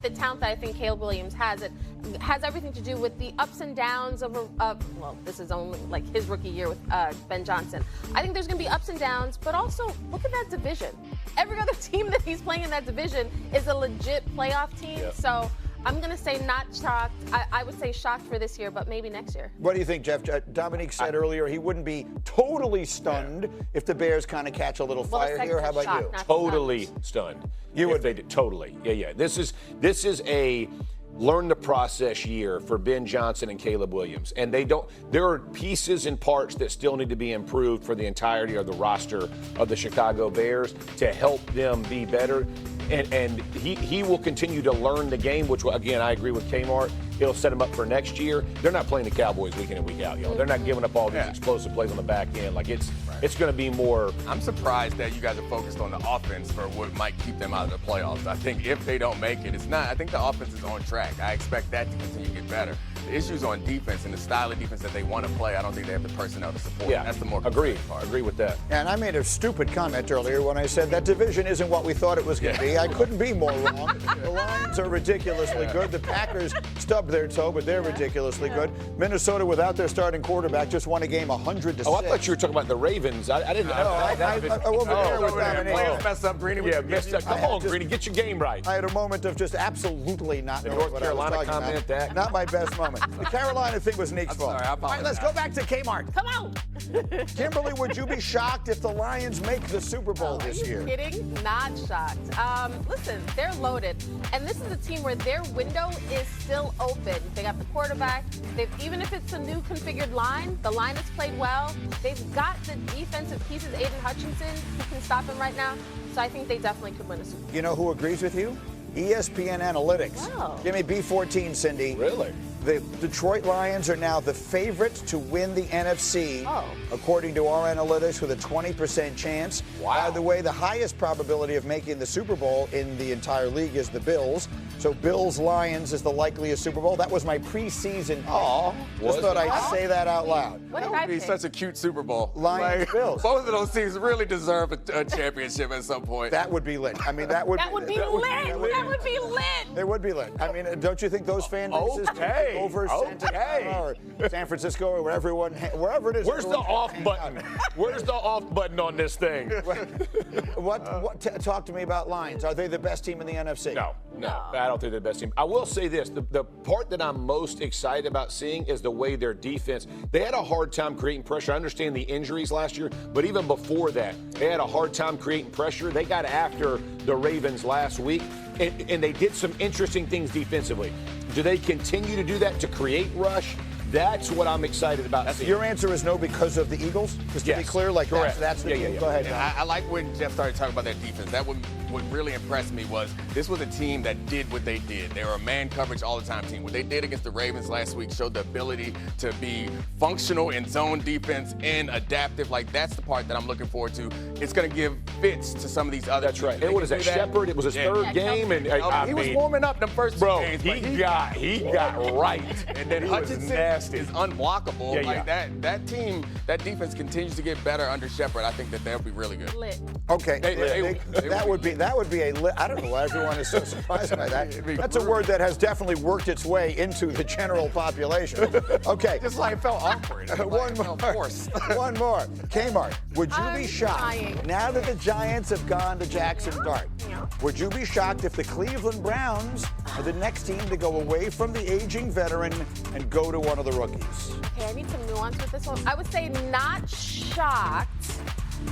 the talent that I think Caleb Williams has, it has everything to do with the ups and downs of well, this is only like his rookie year with Ben Johnson. I think there's going to be ups and downs, but also look at that division. Every other team that he's playing in that division is a legit playoff team. Yeah. So I'm going to say not shocked. I would say shocked for this year, but maybe next year. What do you think, Jeff? Dominique said earlier he wouldn't be totally stunned if the Bears kind of catch a little fire here. How about you? Totally stunned. You would be totally. Yeah. This is a learn the process year for Ben Johnson and Caleb Williams. And there are pieces and parts that still need to be improved for the entirety of the roster of the Chicago Bears to help them be better. And he will continue to learn the game, which, again, I agree with Kmart. It'll set him up for next year. They're not playing the Cowboys week in and week out. They're not giving up all these explosive plays on the back end. Like it's going to be more. I'm surprised that you guys are focused on the offense for what might keep them out of the playoffs. I think if they don't make it, it's not. I think the offense is on track. I expect that to continue to get better. The issues on defense and the style of defense that they want to play, I don't think they have the personnel to support. Yeah, that's the more agree. part. Agree with that. And I made a stupid comment earlier when I said that division isn't what we thought it was going to be. I couldn't be more wrong. The Lions are ridiculously good. The Packers stubbed their toe, but they're ridiculously good. Minnesota, without their starting quarterback, just won a game 100-6. Oh, I thought you were talking about the Ravens. I didn't know. I over there with Dominique. Players messed up, Greeny. Yeah, messed up. Come on, Greeny, get your game right. I had a moment of just absolutely not knowing what I was talking about. That. Not my best moment. The Carolina thing was Nick's fault. Sorry, All right, let's go back to Kmart. Come on. Kimberly, would you be shocked if the Lions make the Super Bowl this year? Are you kidding? Not shocked. Listen, they're loaded. And this is a team where their window is still open. They got the quarterback. Even if it's a new configured line, the line has played well. They've got the defensive pieces. Aiden Hutchinson, who can stop him right now. So I think they definitely could win a Super Bowl. You know who agrees with you? ESPN Analytics. Wow. Give me B14, Cindy. Really? The Detroit Lions are now the favorite to win the NFC, according to our analytics, with a 20% chance. Wow. By the way, the highest probability of making the Super Bowl in the entire league is the Bills. So Bills-Lions is the likeliest Super Bowl. That was my preseason. Just thought I'd say that out loud. What That did I would be pick? such a cute Super Bowl. Lions, Bills. Both of those teams really deserve a championship at some point. That would be lit. I mean, that would That would be lit. That would be lit. It would be lit. I mean, don't you think those fan bases Okay. take over Santa Clara or San Francisco or wherever it is? Where's the off button? Where's the off button on this thing? Talk to me about Lions. Are they the best team in the NFC? No, I don't think they're the best team. I will say this, the part that I'm most excited about seeing is the way their defense, they had a hard time creating pressure. I understand the injuries last year, but even before that, they had a hard time creating pressure. They got after the Ravens last week, and they did some interesting things defensively. Do they continue to do that to create rush? That's what I'm excited about seeing. Your answer is no because of the Eagles? Just to be clear, like that's the yeah. Go ahead. I like when Jeff started talking about their defense. That what really impressed me was this was a team that did what they did. They were a man coverage all the time team. What they did against the Ravens last week showed the ability to be functional in zone defense and adaptive. Like that's the part that I'm looking forward to. It's going to give fits to some of these other. That's right. What is that? Shepard. It was his third game, and he was warming up the first two games. He got right, and then Hutchinson is unblockable. That team, that defense continues to get better under Shepard. I think that they'll be really good. Lit. Okay, that would be a lit. I don't know why everyone is so surprised by that. That's a word that has definitely worked its way into the general population. Okay, Just like it felt awkward. One more. Kmart, would you be shocked dying. now that the Giants have gone to Jackson Dart? Would you be shocked if the Cleveland Browns are the next team to go away from the aging veteran and go to one of the rookies? Okay, I need some nuance with this one. I would say not shocked,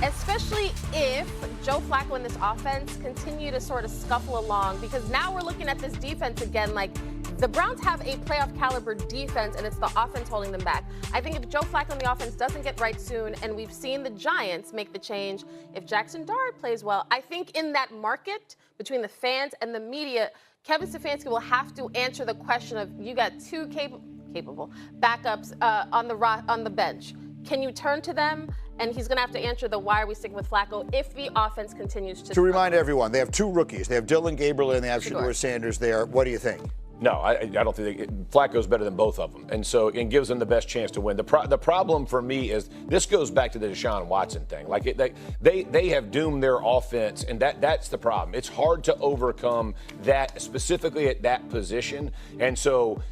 especially if Joe Flacco and this offense continue to sort of scuffle along, because now we're looking at this defense again. Like, the Browns have a playoff caliber defense, and it's the offense holding them back. I think if Joe Flacco and the offense doesn't get right soon, and we've seen the Giants make the change, if Jackson Dart plays well, I think in that market between the fans and the media, Kevin Stefanski will have to answer the question of, you got two capable backups on the bench. Can you turn to them? And he's going to have to answer the why are we sticking with Flacco if the offense continues to. To remind everyone, they have two rookies. They have Dylan Gabriel and they have Shedeur Sanders there. What do you think? No, I don't think Flacco's better than both of them, and so it gives them the best chance to win. The problem for me is this goes back to the Deshaun Watson thing. Like they have doomed their offense, and that's the problem. It's hard to overcome that specifically at that position, and so.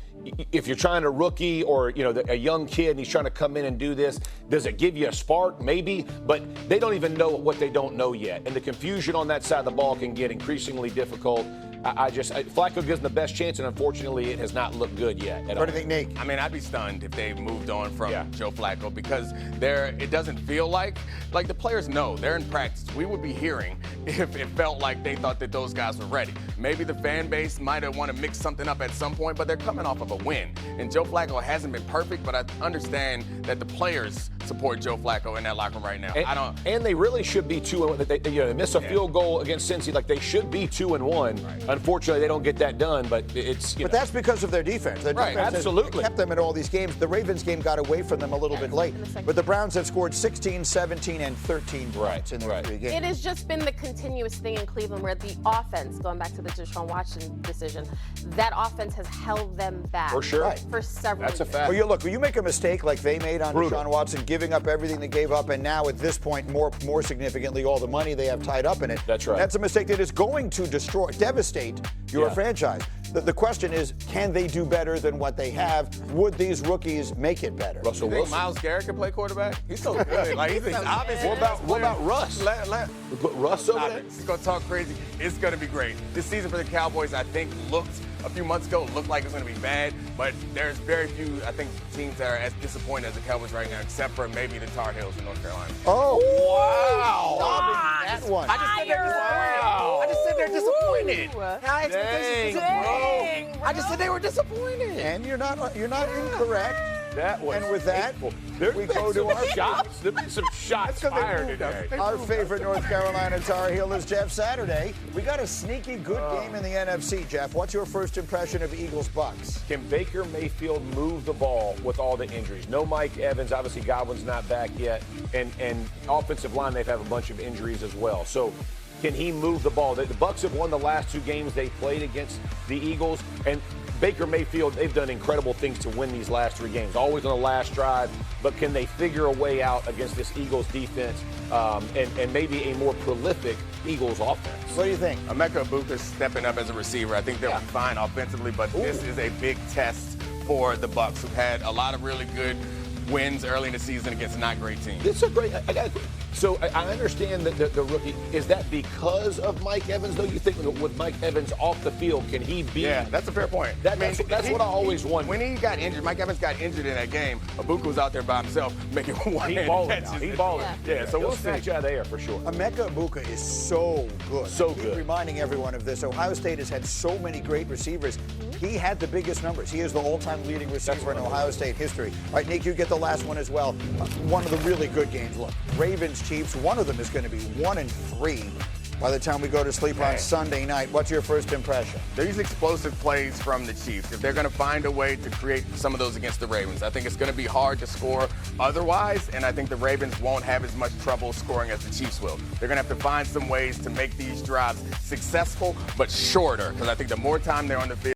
If you're trying to rookie or a young kid and he's trying to come in and do this, does it give you a spark? Maybe, but they don't even know what they don't know yet, and the confusion on that side of the ball can get increasingly difficult. Flacco gives them the best chance, and unfortunately, it has not looked good yet. What do you think, Nick? I mean, I'd be stunned if they moved on from Joe Flacco because it doesn't feel like the players know they're in practice. We would be hearing if it felt like they thought that those guys were ready. Maybe the fan base might have want to mix something up at some point, but they're coming off of a win. And Joe Flacco hasn't been perfect, but I understand that the players support Joe Flacco in that locker room right now. And they really should be 2-1. They miss a field goal against Cincy. Like they should be 2-1. Right. Unfortunately, they don't get that done. But But that's because of their defense. Their defense absolutely kept them in all these games. The Ravens game got away from them a little bit late. But the Browns have scored 16, 17, and 13 points in their 3 games. It has just been the continuous thing in Cleveland where the offense, going back to the Deshaun Watson decision, that offense has held them back for sure for several years. That's a fact. Well, when you make a mistake like they made on Deshaun Watson, giving up everything they gave up, and now at this point, more significantly, all the money they have tied up in it. That's right. That's a mistake that is going to devastate your franchise. The question is, can they do better than what they have? Would these rookies make it better? Russell Wilson. Myles Garrett can play quarterback? He's so good. He's obviously. What about Russ? Put Russ over there? He's going to talk crazy. It's going to be great. This season for the Cowboys, I think, a few months ago, looked like it's going to be bad, but there's very few, I think, teams that are as disappointed as the Cowboys right now, except for maybe the Tar Heels in North Carolina. Oh, wow. That one. I just said they're disappointed. I just said they were disappointed. And you're not incorrect. That was and with that, we go to our shots. There've been some shots fired today. Our favorite North Carolina Tar Heel is Jeff Saturday. We got a sneaky good game in the NFC, Jeff. What's your first impression of Eagles-Bucks? Can Baker Mayfield move the ball with all the injuries? No Mike Evans. Obviously, Godwin's not back yet. And offensive line, they've had a bunch of injuries as well. So can he move the ball? The Bucks have won the last 2 games they played against the Eagles. And Baker Mayfield, they've done incredible things to win these last 3 games, always on the last drive. But can they figure a way out against this Eagles defense and maybe a more prolific Eagles offense? What do you think? Emeka Egbuka's stepping up as a receiver. I think they'll be fine offensively, but this is a big test for the Bucks, who've had a lot of really good wins early in the season against not great teams. It's a great. So I understand that the rookie. Is that because of Mike Evans, though? You think with Mike Evans off the field, can he be? Yeah, that's a fair point. That's what I always wondered. When he got injured, Mike Evans got injured in that game. Egbuka was out there by himself making one-hand catches. He balling. Yeah, so we'll see. snatch out of the air for sure. Emeka Egbuka is so good. So I keep good. reminding everyone of this. Ohio State has had so many great receivers. He had the biggest numbers. He is the all-time leading receiver in Ohio State history. All right, Nick, you get the last one as well. One of the really good games. Look, Ravens-Chiefs, one of them is going to be 1-3 by the time we go to sleep on Sunday night. What's your first impression? There's explosive plays from the Chiefs. If they're going to find a way to create some of those against the Ravens, I think it's going to be hard to score otherwise, and I think the Ravens won't have as much trouble scoring as the Chiefs will. They're going to have to find some ways to make these drives successful but shorter, because I think the more time they're on the field,